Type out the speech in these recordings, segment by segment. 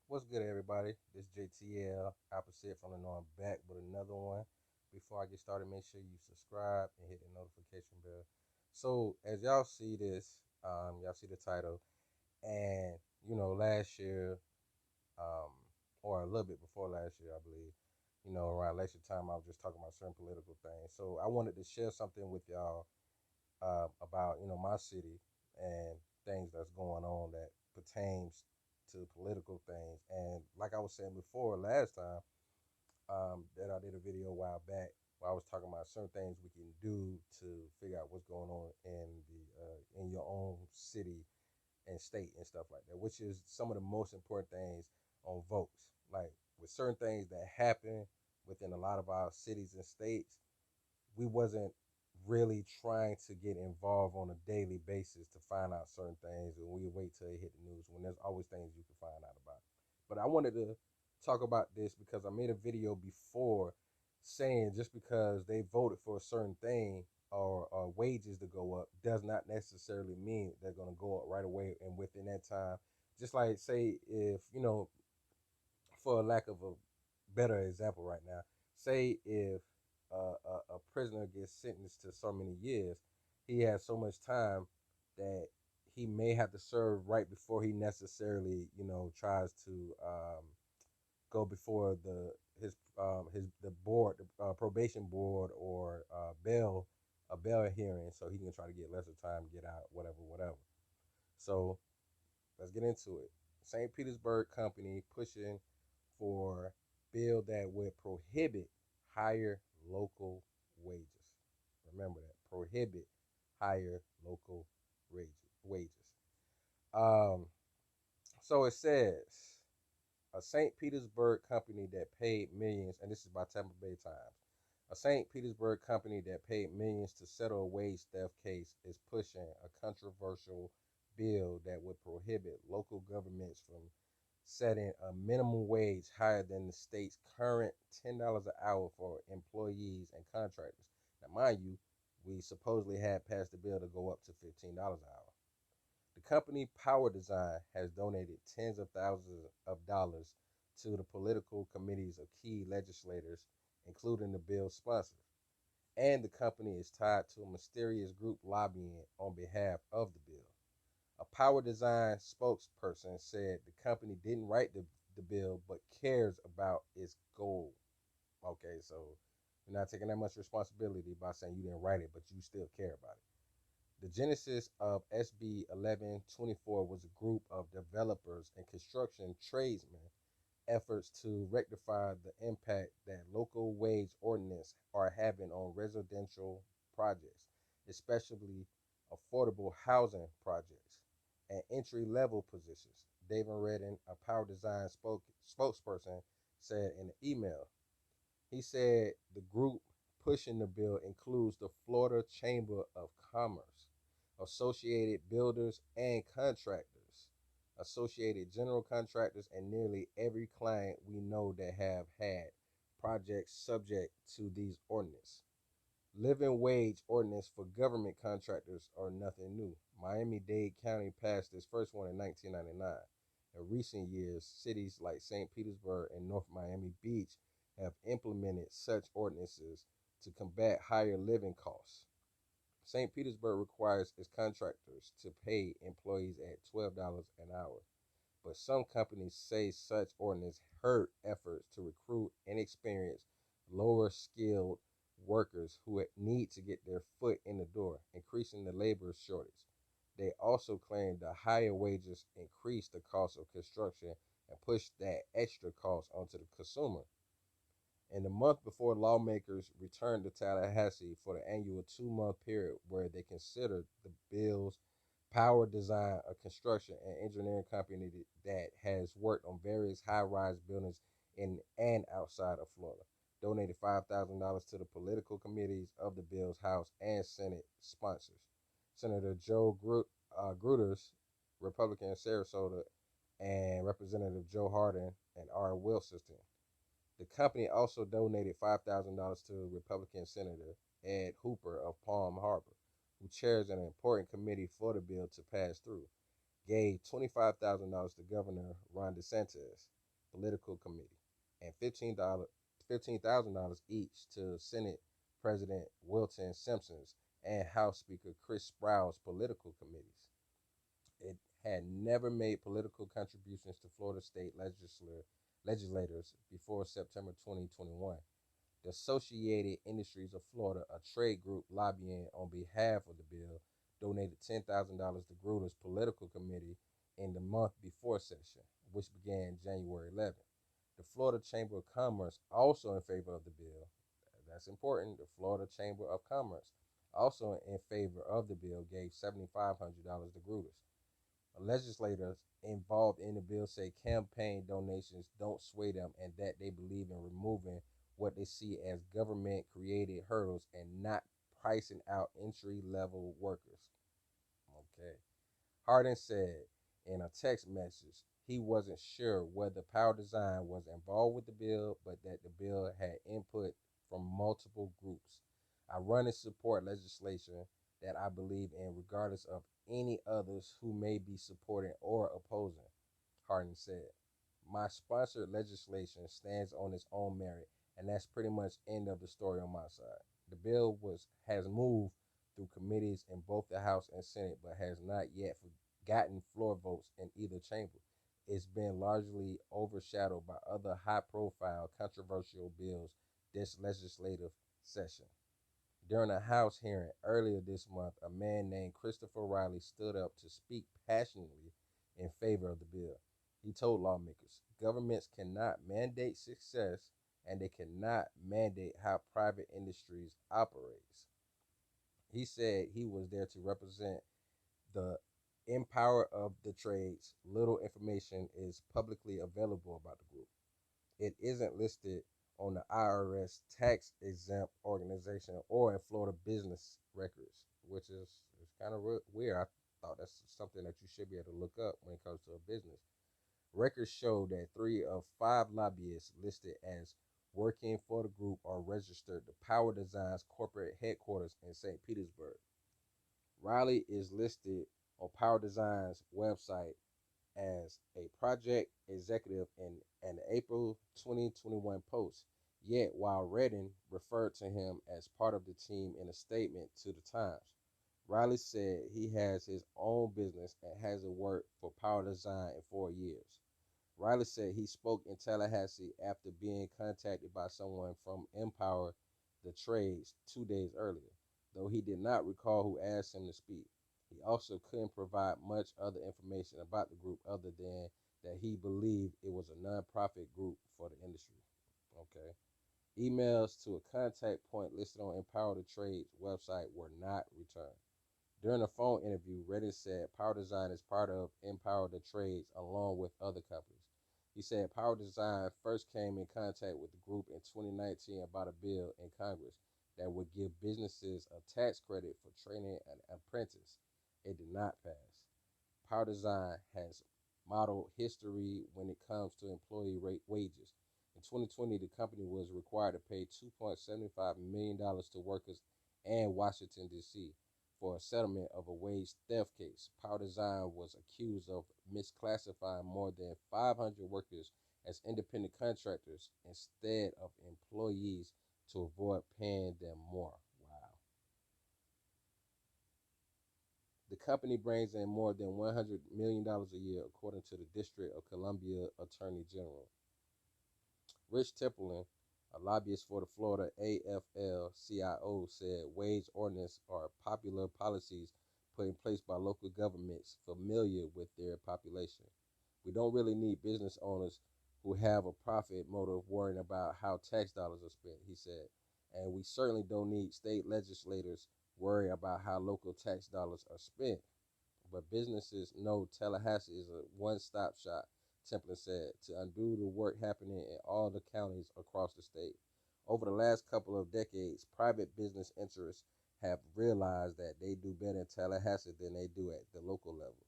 What's good, everybody? This JTL, opposite from the norm, back with another one. Before I get started, make sure you subscribe and hit the notification bell. So, as y'all see this, y'all see the title, and last year, um, or a little bit before last year, I believe, around election time, I was just talking about certain political things. So, I wanted to share something with y'all about my city and things that's going on that pertains to political things. And like I was saying before last time, that I did a video a while back where I was talking about certain things we can do to figure out what's going on in your own city and state and stuff like that, which is some of the most important things on votes. Like with certain things that happen within a lot of our cities and states, we wasn't really trying to get involved on a daily basis to find out certain things, and we wait till it hit the news when there's always things you can find out about. But I wanted to talk about this because I made a video before saying just because they voted for a certain thing or wages to go up does not necessarily mean they're going to go up right away and within that time. Just like say if for lack of a better example right now, say if a prisoner gets sentenced to so many years, he has so much time that he may have to serve right before he necessarily, tries to go before the board, the probation board, or a bail hearing, so he can try to get lesser time, get out, whatever, whatever. So let's get into it. St. Petersburg company pushing for bill that would prohibit higher local wages. Remember that. Prohibit higher local wages. Um, so it says a St. Petersburg company that paid millions, and this is by Tampa Bay Times. A St. Petersburg company that paid millions to settle a wage theft case is pushing a controversial bill that would prohibit local governments from setting a minimum wage higher than the state's current $10 an hour for employees and contractors. Now, mind you, we supposedly had passed the bill to go up to $15 an hour. The company Power Design has donated tens of thousands of dollars to the political committees of key legislators, including the bill's sponsor. And the company is tied to a mysterious group lobbying on behalf of the bill. A Power Design spokesperson said the company didn't write the bill but cares about its goal. Okay, so you're not taking that much responsibility by saying you didn't write it, but you still care about it. The genesis of SB 1124 was a group of developers and construction tradesmen efforts to rectify the impact that local wage ordinance are having on residential projects, especially affordable housing projects and entry level positions. David Redden, a Power Design spokesperson, said in an email. He said the group pushing the bill includes the Florida Chamber of Commerce, Associated Builders and Contractors, Associated General Contractors, and nearly every client we know that have had projects subject to these ordinances. Living wage ordinance for government contractors are nothing new. Miami-Dade County passed its first one in 1999. In recent years, cities like St. Petersburg and North Miami Beach have implemented such ordinances to combat higher living costs. St. Petersburg requires its contractors to pay employees at $12 an hour, but some companies say such ordinance hurt efforts to recruit inexperienced, lower skilled workers who need to get their foot in the door, increasing the labor shortage. They also claim the higher wages increase the cost of construction and push that extra cost onto the consumer. In the month before lawmakers returned to Tallahassee for the annual 2 month period where they considered the bill's Power Design, a construction and engineering company that has worked on various high rise buildings in and outside of Florida, donated $5,000 to the political committees of the bill's House and Senate sponsors. Senator Joe Gruters, Republican in Sarasota, and Representative Joe Hardin and R. Wilson. The company also donated $5,000 to Republican Senator Ed Hooper of Palm Harbor, who chairs an important committee for the bill to pass through. gave $25,000 to Governor Ron DeSantis' political committee and $15,000 each to Senate President Wilton Simpson's and House Speaker Chris Sproul's political committees. It had never made political contributions to Florida state legislators before September 2021. The Associated Industries of Florida, a trade group lobbying on behalf of the bill, donated $10,000 to Gruder's political committee in the month before session, which began January 11th. The Florida Chamber of Commerce, also in favor of the bill, that's important, the Florida Chamber of Commerce, also in favor of the bill, gave $7,500 to Gruder's. Legislators involved in the bill say campaign donations don't sway them and that they believe in removing what they see as government created hurdles and not pricing out entry level workers. Okay. Hardin said in a text message he wasn't sure whether Power Design was involved with the bill, but that the bill had input from multiple groups. I run and support legislation that I believe in, regardless of any others who may be supporting or opposing, Hardin said. My sponsored legislation stands on its own merit, and that's pretty much end of the story on my side. The bill has moved through committees in both the House and Senate, but has not yet gotten floor votes in either chamber. It's been largely overshadowed by other high-profile, controversial bills this legislative session. During a House hearing earlier this month, a man named Christopher Riley stood up to speak passionately in favor of the bill. He told lawmakers, governments cannot mandate success and they cannot mandate how private industries operates. He said he was there to represent the empower of the trades. Little information is publicly available about the group. It isn't listed on the IRS tax exempt organization or in Florida business records, which is kind of weird. I thought that's something that you should be able to look up when it comes to a business. Records show that 3 of 5 lobbyists listed as working for the group are registered to Power Design's corporate headquarters in St. Petersburg. Riley is listed on Power Design's website as a project executive in an April 2021 post. Yet, while Redden referred to him as part of the team in a statement to the Times, Riley said he has his own business and hasn't worked for Power Design in 4 years. Riley said he spoke in Tallahassee after being contacted by someone from Empower the Trades 2 days earlier, though he did not recall who asked him to speak. He also couldn't provide much other information about the group other than that he believed it was a nonprofit group for the industry. Okay. Emails to a contact point listed on Empower the Trades website were not returned. During a phone interview, Redden said Power Design is part of Empower the Trades along with other companies. He said Power Design first came in contact with the group in 2019 about a bill in Congress that would give businesses a tax credit for training an apprentice. It did not pass. Power Design has modeled history when it comes to employee rate wages. In 2020, the company was required to pay $2.75 million to workers in Washington, D.C. for a settlement of a wage theft case. Power Design was accused of misclassifying more than 500 workers as independent contractors instead of employees to avoid paying them more. Wow. The company brings in more than $100 million a year, according to the District of Columbia Attorney General. Rich Templin, a lobbyist for the Florida AFL-CIO, said wage ordinances are popular policies put in place by local governments familiar with their population. We don't really need business owners who have a profit motive worrying about how tax dollars are spent, he said. And we certainly don't need state legislators worrying about how local tax dollars are spent. But businesses know Tallahassee is a one-stop shop, Templin said, to undo the work happening in all the counties across the state. Over the last couple of decades, private business interests have realized that they do better in Tallahassee than they do at the local level.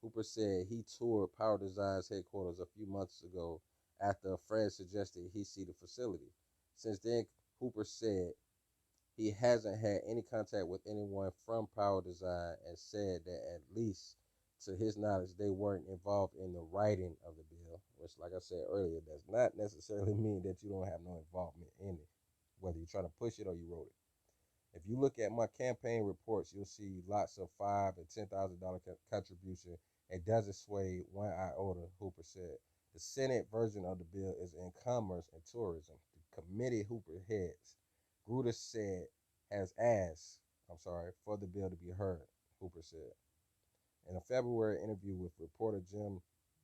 Hooper said he toured Power Design's headquarters a few months ago after a friend suggested he see the facility. Since then, Hooper said he hasn't had any contact with anyone from Power Design and said that at least to his knowledge, they weren't involved in the writing of the bill, which, like I said earlier, does not necessarily mean that you don't have no involvement in it, whether you're trying to push it or you wrote it. If you look at my campaign reports, you'll see lots of $5,000 and $10,000 contribution. It doesn't sway one iota, Hooper said. The Senate version of the bill is in commerce and tourism. The committee Hooper heads, Gruder said, has asked, for the bill to be heard, Hooper said. In a February interview with reporter Jim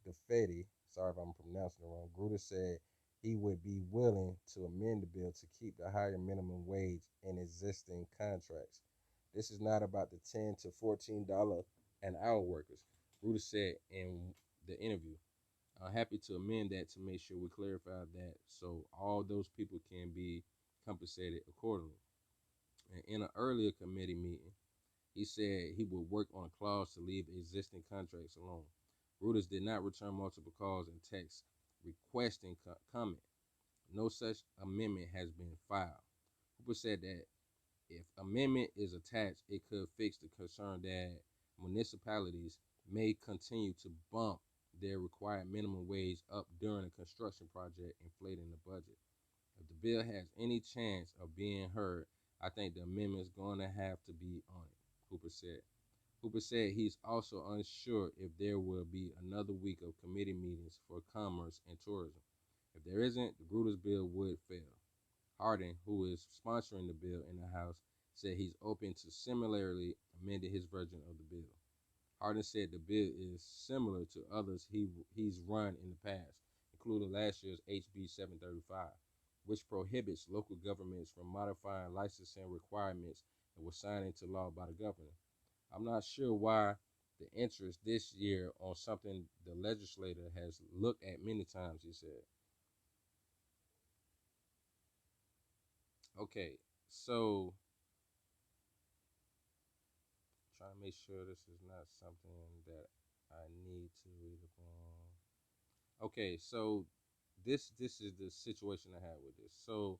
DeFetti, sorry if I'm pronouncing it wrong, Gruder said he would be willing to amend the bill to keep the higher minimum wage in existing contracts. This is not about the $10 to $14 an hour workers, Gruder said in the interview. I'm happy to amend that to make sure we clarify that so all those people can be compensated accordingly. And in an earlier committee meeting, he said he would work on a clause to leave existing contracts alone. Reuters did not return multiple calls and texts requesting comment. No such amendment has been filed. Hooper said that if amendment is attached, it could fix the concern that municipalities may continue to bump their required minimum wage up during a construction project, inflating the budget. If the bill has any chance of being heard, I think the amendment is going to have to be on it, Hooper said. Hooper said he's also unsure if there will be another week of committee meetings for commerce and tourism. If there isn't, the Gruder's bill would fail. Harding, who is sponsoring the bill in the House, said he's open to similarly amending his version of the bill. Harding said the bill is similar to others he's run in the past, including last year's HB 735, which prohibits local governments from modifying licensing requirements that were signed into law by the governor. I'm not sure why the interest this year on something the legislator has looked at many times, he said. Okay, so trying to make sure this is not something that I need to read upon. Okay, so this is the situation I had with this. So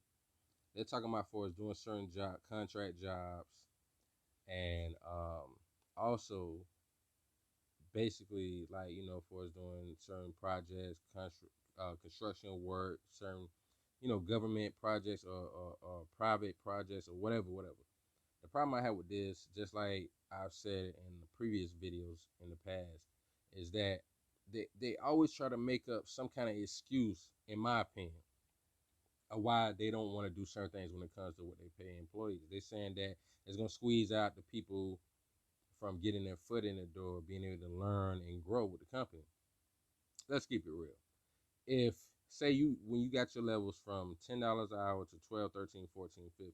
they're talking about for us doing certain contract jobs, and also basically like for us doing certain projects, construction work, certain government projects or private projects or whatever. The problem I have with this, just like I've said in the previous videos in the past, is that they always try to make up some kind of excuse, in my opinion, of why they don't want to do certain things when it comes to what they pay employees. They're saying that it's going to squeeze out the people from getting their foot in the door, being able to learn and grow with the company. Let's keep it real. If, say, when you got your levels from $10 an hour to 12, 13, 14, 15,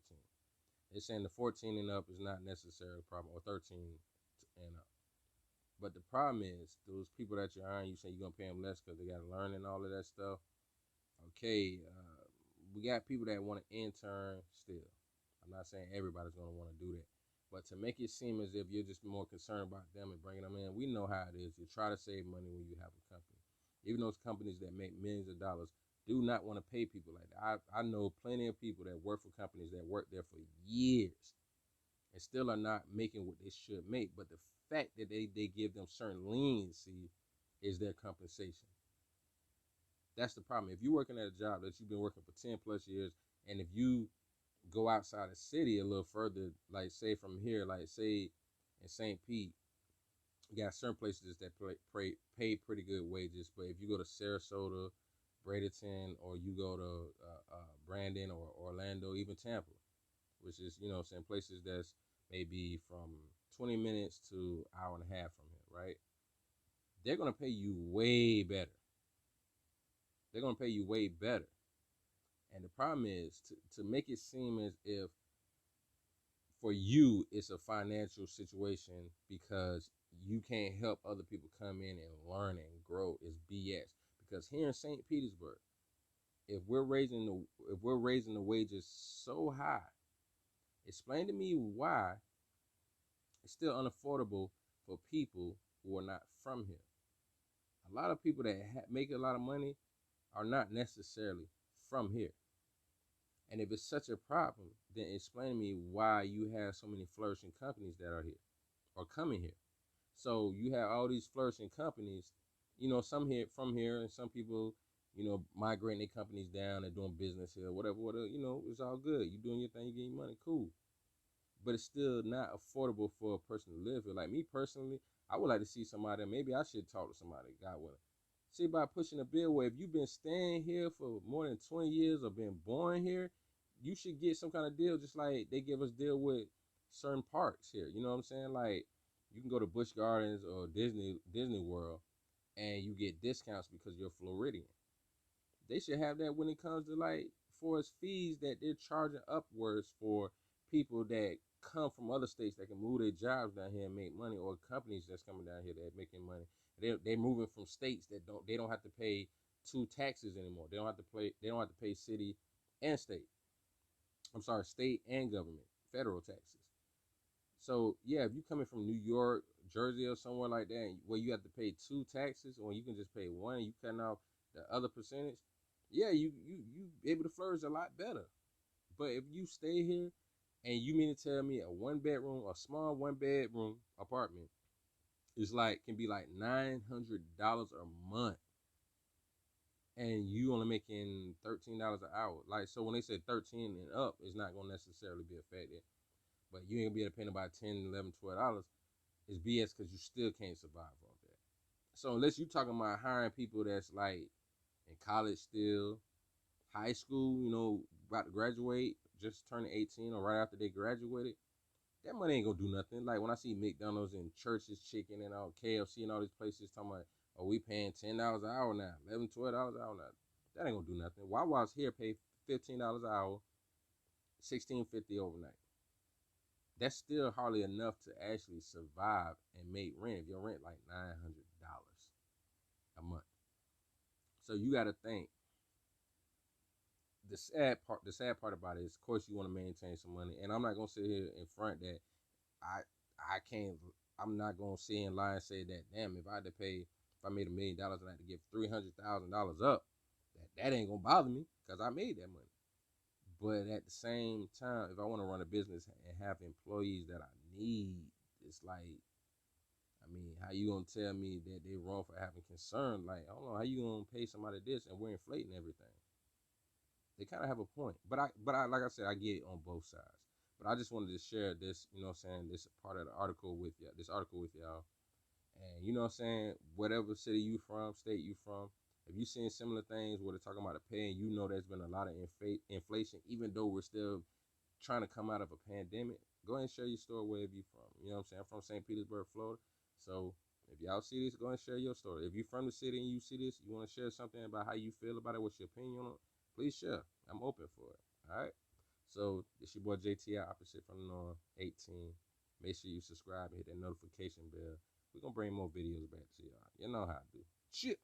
they're saying the 14 and up is not necessarily a problem, or 13 and up. But the problem is, those people that you're hiring, you say you're going to pay them less because they got to learn and all of that stuff. Okay, we got people that want to intern still. I'm not saying everybody's going to want to do that. But to make it seem as if you're just more concerned about them and bringing them in, we know how it is. You try to save money when you have a company. Even those companies that make millions of dollars do not want to pay people like that. I know plenty of people that work for companies that work there for years and still are not making what they should make. But the fact that they give them certain leniency is their compensation. That's the problem. If you're working at a job that you've been working for 10 plus years, and if you go outside the city a little further, like say from here, like say in St. Pete, you got certain places that pay pretty good wages. But if you go to Sarasota, Bradenton, or you go to Brandon or Orlando, even Tampa, which is, some places that's maybe from 20 minutes to hour and a half from here, right? They're going to pay you way better. They're going to pay you way better. And the problem is to make it seem as if for you it's a financial situation because you can't help other people come in and learn and grow is BS. Because here in St. Petersburg, if we're raising the wages so high, explain to me why it's still unaffordable for people who are not from here. A lot of people that make a lot of money are not necessarily from here. And if it's such a problem, then explain to me why you have so many flourishing companies that are here or coming here. So you have all these flourishing companies, some here from here, and some people, migrating their companies down and doing business here, whatever. It's all good. You doing your thing, you getting money, cool. But it's still not affordable for a person to live here. Like me personally, I would like to see somebody. Maybe I should talk to somebody, God willing. See about pushing a bill where if you've been staying here for more than 20 years or been born here, you should get some kind of deal, just like they give us deal with certain parks here. You know what I'm saying? Like you can go to Busch Gardens or Disney World, and you get discounts because you're Floridian. They should have that when it comes to like for its fees that they're charging upwards for people that come from other states that can move their jobs down here and make money, or companies that's coming down here that are making money. They're moving from states that don't have to pay two taxes anymore. They don't have to pay city and state. I'm sorry, state and government, federal taxes. So yeah, if you coming from New York, Jersey, or somewhere like that, where you have to pay two taxes, or you can just pay one, you cutting off the other percentage. Yeah, you able to flourish a lot better. But if you stay here and you mean to tell me a small one bedroom apartment is like can be like $900 a month, and you only making $13 an hour. Like so, when they say 13 and up, it's not gonna necessarily be affected. But you ain't gonna be able to pay about 10, 11, $12. It's BS because you still can't survive on that. So unless you talking about hiring people that's like in college still, high school, about to graduate, just turning 18 or right after they graduated, that money ain't gonna do nothing. Like when I see McDonald's and Church's Chicken and all KFC and all these places talking about, oh, we paying $10 an hour now, $11, $12 an hour now. That ain't gonna do nothing. Wawa's here pay $15 an hour, $16.50 overnight. That's still hardly enough to actually survive and make rent. If your rent like $900 a month, so you got to think. The sad part about it is, of course, you want to maintain some money, and I'm not gonna sit here in front that I I can't. I'm not gonna sit and lie and say that. Damn, if I had to pay, if I made $1 million and I had to give $300,000 up, that ain't gonna bother me because I made that money. But at the same time, if I want to run a business and have employees that I need, it's like, I mean, how you gonna tell me that they wrong for having concern? Like, I don't know how you gonna pay somebody this and we're inflating everything. They kind of have a point, but I, like I said, I get it on both sides. But I just wanted to share this, this part of the article with you, this article with y'all, and what I'm saying, whatever city you from, state you from, if you seeing similar things where they're talking about the pay, and there's been a lot of inflation, even though we're still trying to come out of a pandemic, go ahead and share your story wherever you from. You know what I'm saying? I'm from St. Petersburg, Florida. So if y'all see this, go ahead and share your story. If you're from the city and you see this, you want to share something about how you feel about it, what's your opinion on it, please share. I'm open for it. All right. So it's your boy JTI, opposite from the norm, 18. Make sure you subscribe and hit that notification bell. We're gonna bring more videos back to y'all. You know how to do. Shit.